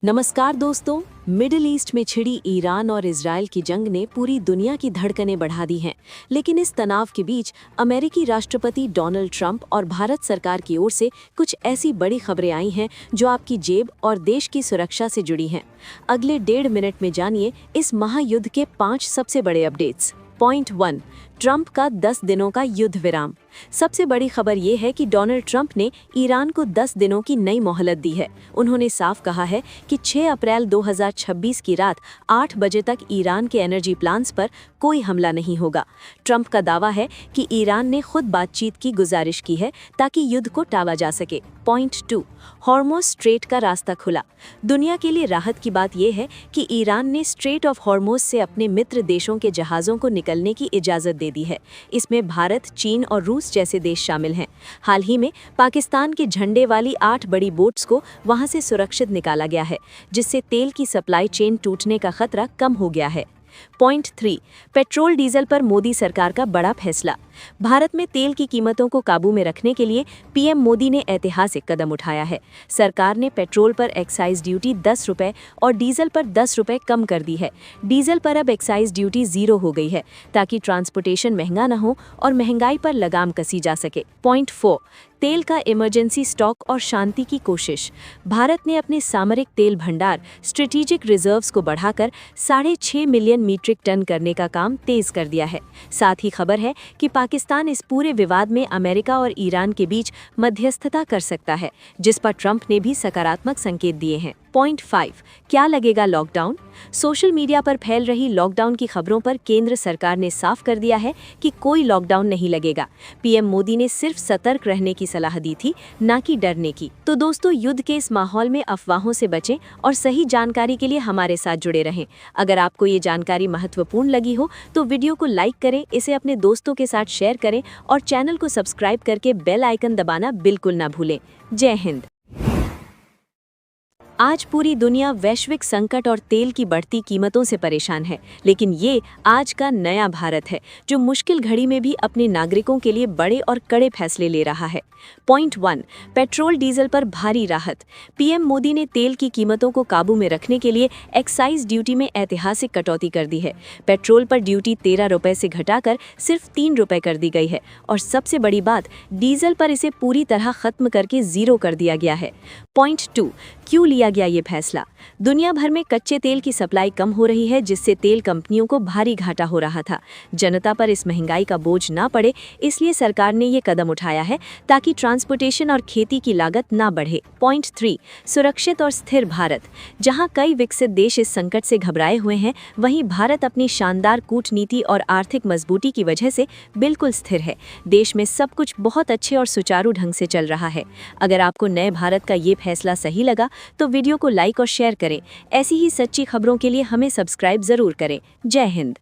नमस्कार दोस्तों। Middle east में छिड़ी ईरान और इजरायल की जंग ने पूरी दुनिया की धड़कनें बढ़ा दी हैं। लेकिन इस तनाव के बीच अमेरिकी राष्ट्रपति डोनाल्ड ट्रंप और भारत सरकार की ओर से कुछ ऐसी बड़ी खबरें आई हैं जो आपकी जेब और देश की सुरक्षा से जुड़ी हैं। अगले 1.5 मिनट में जानिए इस महायुद्ध के 5 सबसे बड़े अपडेट्स। पॉइंट 1, ट्रंप का 10 दिनों का युद्ध विराम। सबसे बड़ी खबर ये है कि डोनाल्ड ट्रंप ने ईरान को 10 दिनों की नई मोहलत दी है। उन्होंने साफ कहा है कि 6 अप्रैल 2026 की रात 8 बजे तक ईरान के एनर्जी प्लांट्स पर कोई हमला नहीं होगा। ट्रंप का दावा है कि ईरान ने खुद बातचीत की गुजारिश की है ताकि युद्ध को टाला जा सके। पॉइंट 2, हॉर्मुज़ स्ट्रेट का रास्ता खुला। दुनिया के लिए राहत की बात यह है कि ईरान ने स्ट्रेट ऑफ हॉर्मुज़ से अपने मित्र देशों के जहाज़ों को निकलने की इजाज़त दे दी है। इसमें भारत, चीन और रूस जैसे देश शामिल हैं। हाल ही में पाकिस्तान के झंडे वाली 8 बड़ी बोट्स को वहां से सुरक्षित निकाला गया है, जिससे तेल की सप्लाई चेन टूटने का खतरा कम हो गया है। पॉइंट 3, पेट्रोल डीजल पर मोदी सरकार का बड़ा फैसला। भारत में तेल की कीमतों को काबू में रखने के लिए पीएम मोदी ने ऐतिहासिक कदम उठाया है। सरकार ने पेट्रोल पर एक्साइज ड्यूटी 10 रुपये और डीजल पर 10 रुपये कम कर दी है। डीजल पर अब एक्साइज ड्यूटी 0 हो गई है ताकि ट्रांसपोर्टेशन महंगा न हो और महंगाई पर लगाम कसी जा सके। पॉइंट 4, तेल का इमरजेंसी स्टॉक और शांति की कोशिश। भारत ने अपने सामरिक तेल भंडार स्ट्रेटेजिक रिजर्व्स को बढ़ाकर 6.5 मिलियन मीट्रिक टन करने का काम तेज कर दिया है। साथ ही खबर है कि पाकिस्तान इस पूरे विवाद में अमेरिका और ईरान के बीच मध्यस्थता कर सकता है, जिस पर ट्रंप ने भी सकारात्मक संकेत दिए हैं। पॉइंट 5, क्या लगेगा लॉकडाउन। सोशल मीडिया पर फैल रही लॉकडाउन की खबरों पर केंद्र सरकार ने साफ कर दिया है कि कोई लॉकडाउन नहीं लगेगा। पीएम मोदी ने सिर्फ सतर्क रहने की सलाह दी थी, ना कि डरने की। तो दोस्तों, युद्ध के इस माहौल में अफवाहों से बचें और सही जानकारी के लिए हमारे साथ जुड़े रहें। अगर आपको ये जानकारी महत्वपूर्ण लगी हो तो वीडियो को लाइक करें, इसे अपने दोस्तों के साथ शेयर करें और चैनल को सब्सक्राइब करके बेल आइकन दबाना बिल्कुल ना भूलें। जय हिंद। आज पूरी दुनिया वैश्विक संकट और तेल की बढ़ती कीमतों से परेशान है, लेकिन ये आज का नया भारत है जो मुश्किल घड़ी में भी अपने नागरिकों के लिए बड़े और कड़े फैसले ले रहा है। पॉइंट 1, पेट्रोल डीजल पर भारी राहत। पीएम मोदी ने तेल की कीमतों को काबू में रखने के लिए एक्साइज ड्यूटी में ऐतिहासिक कटौती कर दी है। पेट्रोल पर ड्यूटी 13 रुपये से घटाकर सिर्फ 3 रुपये कर दी गई है और सबसे बड़ी बात, डीजल पर इसे पूरी तरह खत्म करके 0 कर दिया गया है। पॉइंट 2, क्यों लिया गया ये फैसला। दुनिया भर में कच्चे तेल की सप्लाई कम हो रही है, जिससे तेल कंपनियों को भारी घाटा हो रहा था। जनता पर इस महंगाई का बोझ ना पड़े, इसलिए सरकार ने ये कदम उठाया है ताकि ट्रांसपोर्टेशन और खेती की लागत ना बढ़े। पॉइंट 3, सुरक्षित और स्थिर भारत। जहां कई विकसित देश इस संकट से घबराए हुए हैं, वहीं भारत अपनी शानदार कूटनीति और आर्थिक मजबूती की वजह से बिल्कुल स्थिर है। देश में सब कुछ बहुत अच्छे और सुचारू ढंग से चल रहा है। अगर आपको नए भारत का ये फैसला सही लगा तो वीडियो को लाइक और शेयर करें। ऐसी ही सच्ची खबरों के लिए हमें सब्सक्राइब जरूर करें। जय हिंद।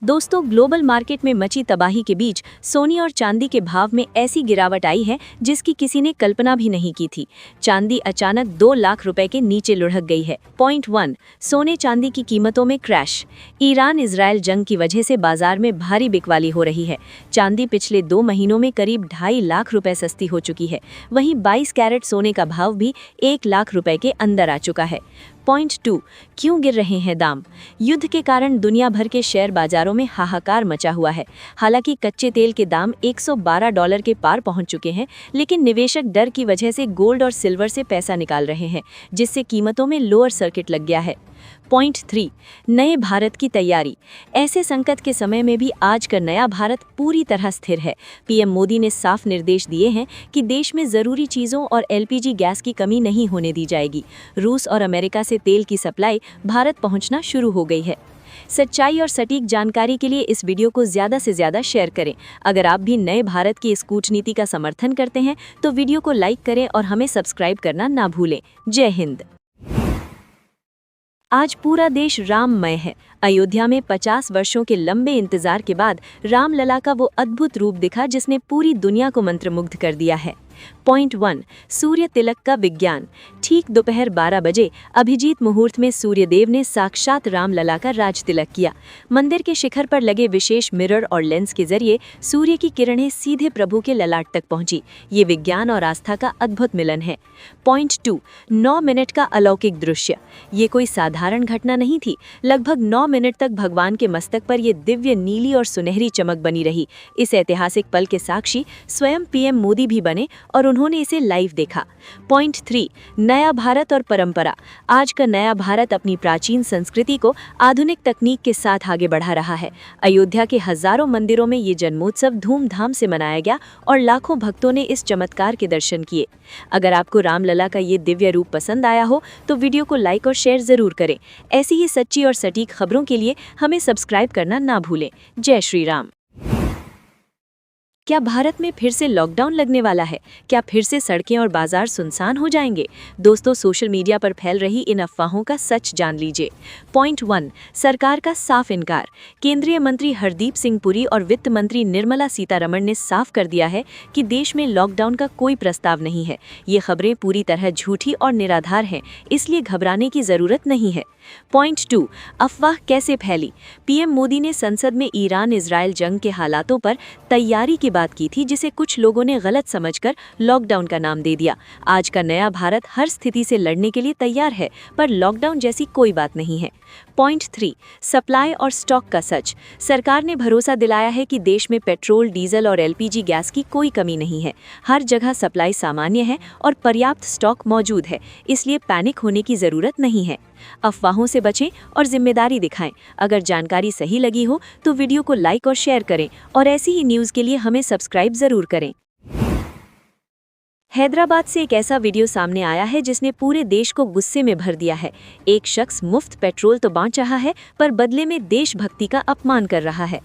दोस्तों, ग्लोबल मार्केट में मची तबाही के बीच सोने और चांदी के भाव में ऐसी गिरावट आई है जिसकी किसी ने कल्पना भी नहीं की थी। चांदी अचानक 2 लाख रुपए के नीचे लुढ़क गई है। पॉइंट 1, सोने चांदी की कीमतों में क्रैश। ईरान इजरायल जंग की वजह से बाजार में भारी बिकवाली हो रही है। चांदी पिछले 2 महीनों में करीब 2.5 लाख रुपए सस्ती हो चुकी है। वहीं 22 कैरेट सोने का भाव भी 1 लाख रुपए के अंदर आ चुका है। पॉइंट 2, क्यों गिर रहे हैं दाम। युद्ध के कारण दुनिया भर के शेयर बाजारों में हाहाकार मचा हुआ है। हालांकि कच्चे तेल के दाम $112 के पार पहुंच चुके हैं, लेकिन निवेशक डर की वजह से गोल्ड और सिल्वर से पैसा निकाल रहे हैं, जिससे कीमतों में लोअर सर्किट लग गया है। पॉइंट 3, नए भारत की तैयारी। ऐसे संकट के समय में भी आज का नया भारत पूरी तरह स्थिर है। पीएम मोदी ने साफ निर्देश दिए हैं कि देश में ज़रूरी चीज़ों और एलपीजी गैस की कमी नहीं होने दी जाएगी। रूस और अमेरिका से तेल की सप्लाई भारत पहुंचना शुरू हो गई है। सच्चाई और सटीक जानकारी के लिए इस वीडियो को ज़्यादा से ज़्यादा शेयर करें। अगर आप भी नए भारत की इस कूटनीति का समर्थन करते हैं तो वीडियो को लाइक करें और हमें सब्सक्राइब करना ना भूलें। जय हिंद। आज पूरा देश राममय है। अयोध्या में 50 वर्षों के लंबे इंतजार के बाद रामलला का वो अद्भुत रूप दिखा जिसने पूरी दुनिया को मंत्रमुग्ध कर दिया है। पॉइंट 1, सूर्य तिलक का विज्ञान। ठीक दोपहर 12 बजे अभिजीत मुहूर्त में सूर्यदेव ने साक्षात रामलला का राज तिलक किया। मंदिर के शिखर पर लगे विशेष मिरर और लेंस के जरिए सूर्य की किरणें सीधे प्रभु के ललाट तक पहुंची। ये विज्ञान और आस्था का अद्भुत मिलन है। पॉइंट 2, 9 मिनट का अलौकिक दृश्य। ये कोई साधारण घटना नहीं थी। लगभग 9 मिनट तक भगवान के मस्तक पर ये दिव्य नीली और सुनहरी चमक बनी रही। इस ऐतिहासिक पल के साक्षी स्वयं पीएम मोदी भी बने और उन्होंने इसे लाइव देखा। पॉइंट 3, नया भारत और परंपरा। आज का नया भारत अपनी प्राचीन संस्कृति को आधुनिक तकनीक के साथ आगे बढ़ा रहा है। अयोध्या के हजारों मंदिरों में ये जन्मोत्सव धूमधाम से मनाया गया और लाखों भक्तों ने इस चमत्कार के दर्शन किए। अगर आपको रामलला का ये दिव्य रूप पसंद आया हो तो वीडियो को लाइक और शेयर जरूर करें। ऐसी ही सच्ची और सटीक खबरों के लिए हमें सब्सक्राइब करना ना भूलें। जय श्री राम। क्या भारत में फिर से लॉकडाउन लगने वाला है? क्या फिर से सड़कें और बाजार सुनसान हो जाएंगे? दोस्तों, सोशल मीडिया पर फैल रही इन अफवाहों का सच जान लीजिए। पॉइंट 1, सरकार का साफ इनकार। केंद्रीय मंत्री हरदीप सिंह पुरी और वित्त मंत्री निर्मला सीतारमण ने साफ कर दिया है कि देश में लॉकडाउन का कोई प्रस्ताव नहीं है। ये खबरें पूरी तरह झूठी और निराधार हैं, इसलिए घबराने की जरूरत नहीं है। पॉइंट 2, अफवाह कैसे फैली। पीएम मोदी ने संसद में ईरान इजराइल जंग के हालातों पर तैयारी की बात की थी, जिसे कुछ लोगों ने गलत समझकर लॉकडाउन का नाम दे दिया। आज का नया भारत हर स्थिति से लड़ने के लिए तैयार है, पर लॉकडाउन जैसी कोई बात नहीं है। पॉइंट 3, सप्लाई और स्टॉक का सच। सरकार ने भरोसा दिलाया है कि देश में पेट्रोल, डीजल और एलपीजी गैस की कोई कमी नहीं है। हर जगह सप्लाई सामान्य है और पर्याप्त स्टॉक मौजूद है, इसलिए पैनिक होने की जरूरत नहीं है। अफवाहों से बचें और जिम्मेदारी दिखाएं। अगर जानकारी सही लगी हो तो वीडियो को लाइक और शेयर करें और ऐसी ही न्यूज़ के लिए हमें सब्सक्राइब जरूर करें। हैदराबाद से एक ऐसा वीडियो सामने आया है जिसने पूरे देश को गुस्से में भर दिया है। एक शख्स मुफ्त पेट्रोल तो बांट रहा है, पर बदले में देशभक्ति का अपमान कर रहा है।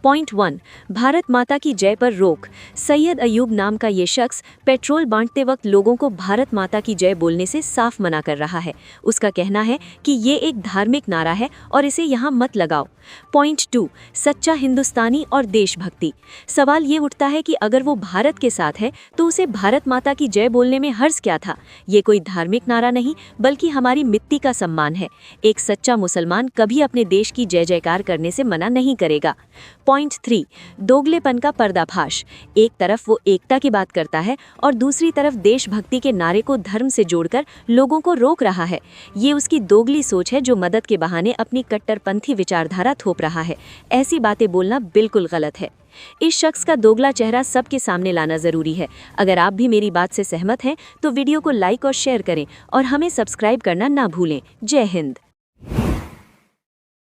पॉइंट 1, भारत माता की जय पर रोक। सैयद अयूब नाम का ये शख्स पेट्रोल बांटते वक्त लोगों को भारत माता की जय बोलने से साफ मना कर रहा है। उसका कहना है कि ये एक धार्मिक नारा है और इसे यहाँ मत लगाओ। पॉइंट 2, सच्चा हिंदुस्तानी और देशभक्ति। सवाल ये उठता है कि अगर वो भारत के साथ है तो उसे भारत माता की जय बोलने में हर्ज क्या था? ये कोई धार्मिक नारा नहीं, बल्कि हमारी मिट्टी का सम्मान है। एक सच्चा मुसलमान कभी अपने देश की जय जयकार करने से मना नहीं करेगा। पॉइंट 3, दोगलेपन का पर्दाफाश। एक तरफ वो एकता की बात करता है और दूसरी तरफ देशभक्ति के नारे को धर्म से जोड़कर लोगों को रोक रहा है। ये उसकी दोगली सोच है जो मदद के बहाने अपनी कट्टरपंथी विचारधारा थोप रहा है। ऐसी बातें बोलना बिल्कुल गलत है। इस शख्स का दोगला चेहरा सबके सामने लाना जरूरी है। अगर आप भी मेरी बात से सहमत हैं तो वीडियो को लाइक और शेयर करें और हमें सब्सक्राइब करना ना भूलें। जय हिंद।